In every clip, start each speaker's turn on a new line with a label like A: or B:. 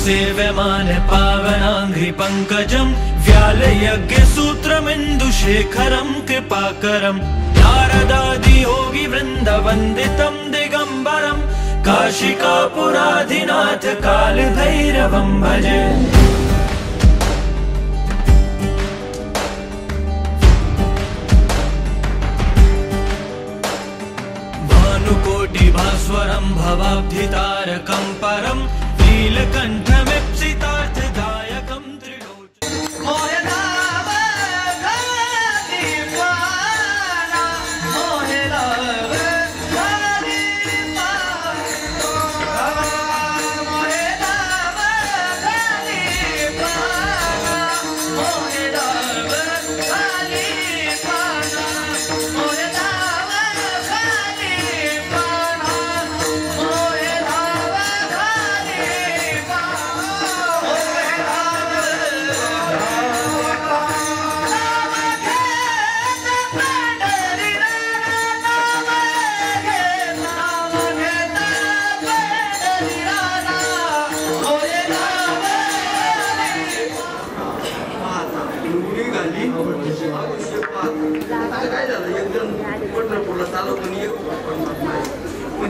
A: सेव्यमान पावनांघ्रि पंकजं व्यालयज्ञ सूत्रमिन्दुशेखरं कृपाकरं नारदादि योगी वृंद वंदितं दिगंबरं काशिकापुराधिनाथ कालभैरवं भजे। भानुकोटि भास्वरं भवाब्धितारकं परं नीलकण्ठमीप्सितार्थदायकं त्रिलोचनं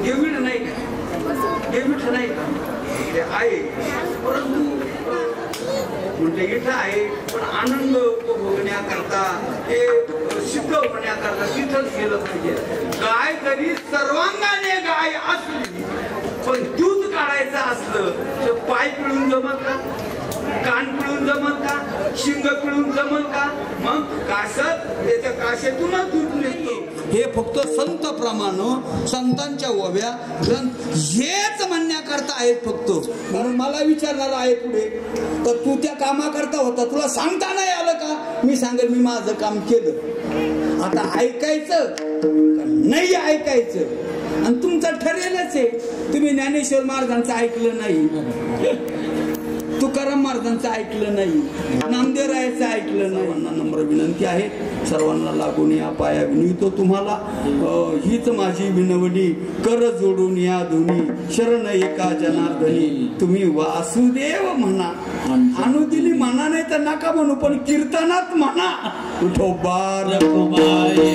B: डेव्हिड नाही का ते आहे, परंतु म्हणजे इथं आहे पण आनंद उपभोगण्याकरता ते सिद्ध होण्याकरता तिथंच गेलं पाहिजे. गाय जरी सर्वांगाने गाय असली पण दूध काढायचं असलं तर पाय पिळून जमत का, कान पिळून जमत का, शिंग पिळून जमत का? मग कासत त्याच्या काशेतूनच दूध निघतो. हे फक्त संत प्रमाण संतांच्या ओव्या हेच म्हणण्याकरता आहेत फक्त. म्हणून मला विचारणार आहे पुढे तर तू त्या कामाकरता होता, तुला सांगता नाही आलं का? मी सांगेल मी माझं काम केलं. आता ऐकायचं नाही ऐकायचं आणि तुमचं ठरेलच आहे. तुम्ही ज्ञानेश्वर महाराजांचं ऐकलं नाही, तुकाराम महाराजांचं ऐकलं नाही, नामदेवरायाचं ऐकलं नाही. नम्र विनंती आहे सर्वांना लागून या पाया विनवितो तुम्हाला. हीच माझी विनवणी कर जोडून या दोन्ही शरण एका जनार्दनी. तुम्ही वासुदेव म्हणा, अनुदिनी म्हणा नाही तर नका म्हणू पण कीर्तनात म्हणा विठोबा रखुमाई.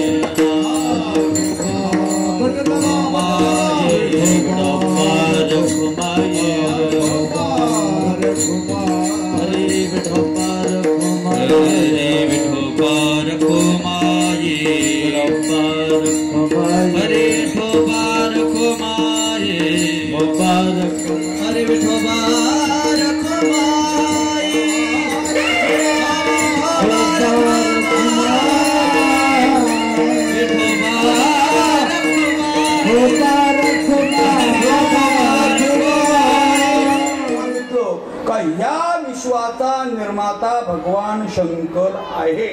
B: ह्या विश्वाचा निर्माता भगवान शंकर आहे.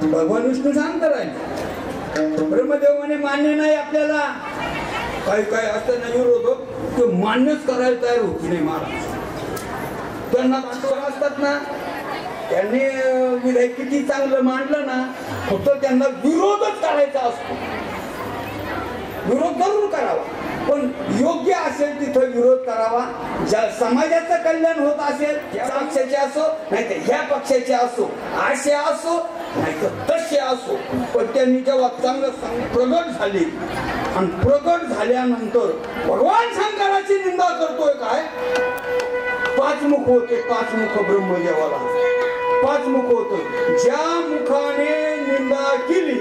B: भगवान विष्णू सांगतात आहे. ब्रह्मदेवाने मान्य नाही आपल्याला. काही काही असं नाही विरोध ते मान्यच करायला तयार होत नाही महाराज. त्यांना असतात ना, त्यांनी विधाय किती चांगलं मांडलं ना, फक्त त्यांना विरोधच करायचा असतो. विरोध जरूर करावा पण योग्य असेल तिथं विरोध करावा. ज्या समाजाचं कल्याण होत असेल त्या पक्षाचे असो नाही तर ह्या पक्षाचे असो, असे असो नाही तर तसे असो, पण त्यांनी जेव्हा चांगलं प्रगट झाली आणि प्रगट झाल्यानंतर भगवान शंकराची निंदा करतोय काय. 5 मुख होते, 5 मुख ब्रह्मदेवाला 5 मुख होत. ज्या मुखाने निंदा केली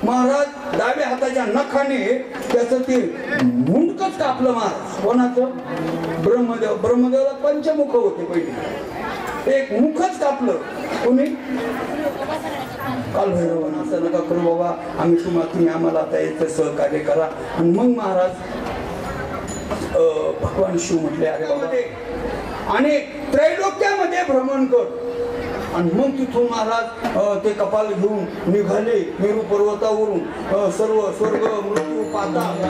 B: महाराज डाव्या हाताच्या नखाने त्याचं ते मुंडकच कापलं महाराज. कोणाचं? ब्रह्मदेवाला पंचमुख होते पहिले, एक मुखच कापलं. कोणी? कालभैरवानं. असं नका करू बाबा, तुम्ही आम्हाला आता याचं सहकार्य करा. आणि मग महाराज भगवान शिव म्हटले अरे बाबा आणि त्रैलोक्यामध्ये भ्रमण कर. आणि मग तिथून महाराज ते कपाल घेऊन निघाले मेरू पर्वतावरून. सर्व स्वर्ग मृत्यू पाताळ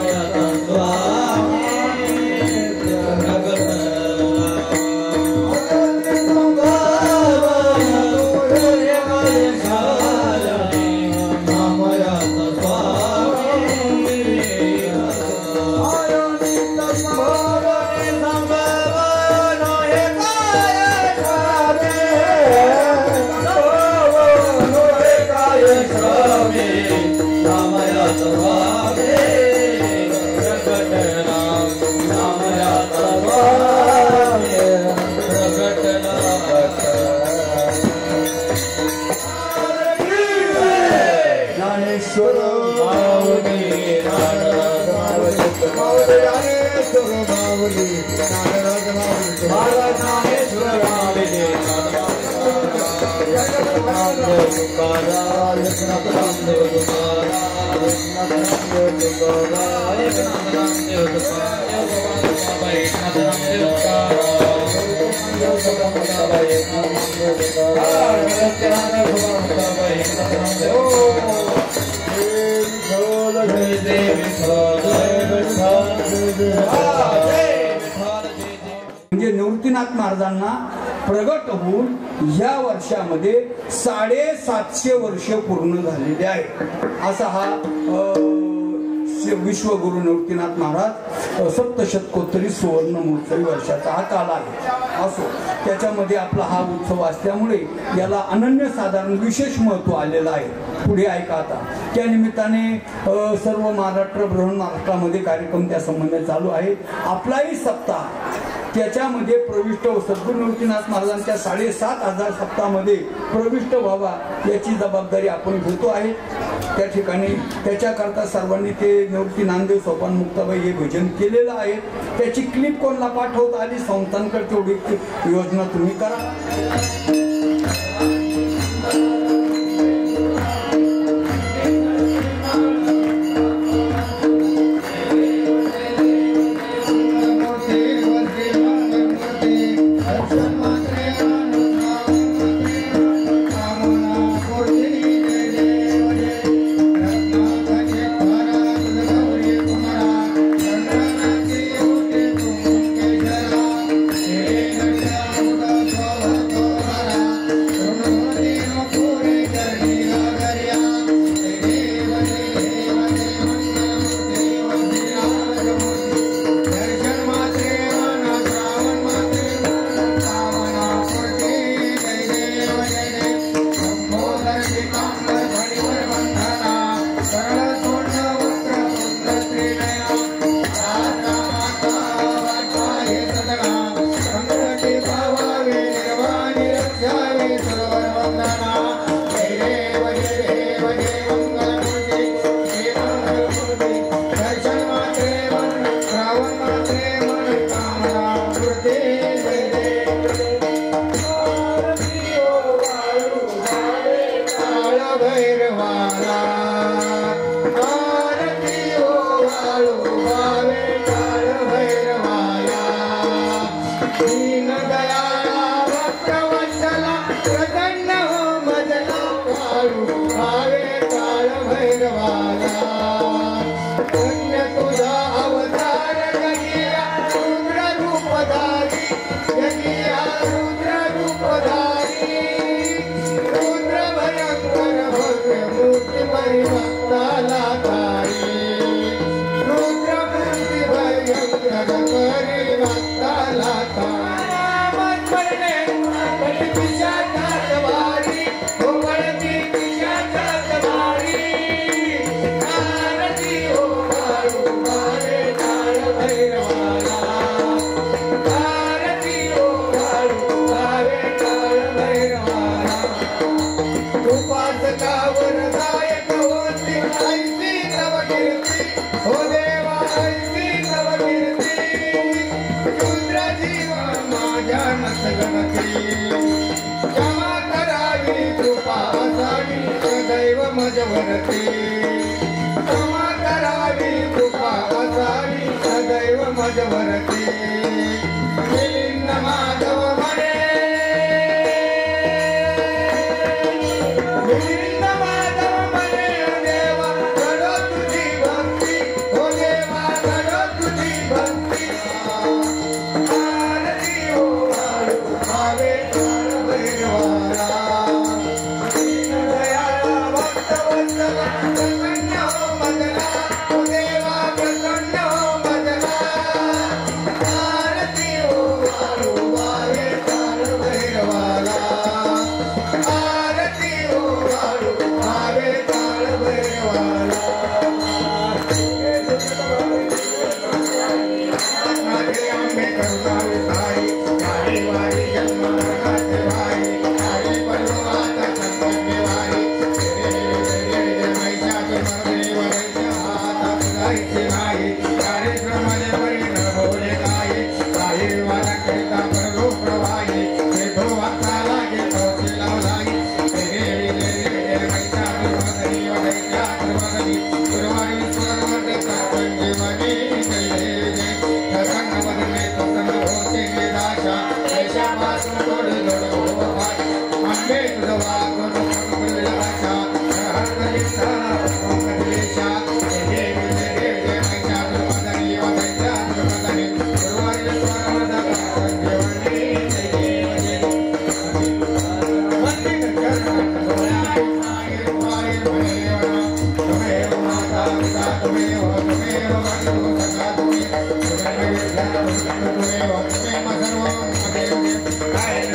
B: म्हणजे निवृत्तीनाथ महाराजांना प्रगट होऊन या वर्षामध्ये 750 वर्ष पूर्ण झालेले आहे. असा हा विश्वगुरु निवृत्तीनाथ महाराज 7 शतकोत्तरी सुवर्ण महोत्सवी वर्षाचा हा काल आहे. असो त्याच्यामध्ये आपला हा उत्सव असल्यामुळे याला अनन्यसाधारण विशेष महत्त्व आलेलं आहे. पुढे ऐका आता. त्या निमित्ताने सर्व महाराष्ट्र बृहन महाराष्ट्रामध्ये कार्यक्रम त्या संबंधाने चालू आहे. आपलाही सप्ताह त्याच्यामध्ये प्रविष्ट सद्गुरू निवृत्तीनाथ महाराजांच्या 7,500 सप्ताहामध्ये प्रविष्ट व्हावा याची जबाबदारी आपण घेतो आहे. त्या ठिकाणी त्याच्याकरता सर्वांनी ते निवृत्ती नामदेव सोपान मुक्ताबाई हे भजन केलेलं आहे. त्याची क्लिप कोणाला पाठवता आली संस्थांकडे तेवढी योजना तुम्ही करा.
C: Bye.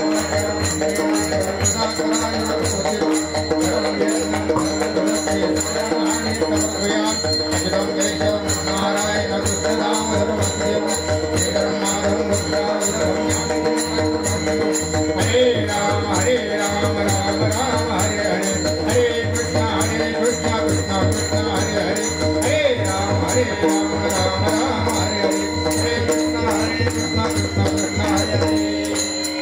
C: Hare Rama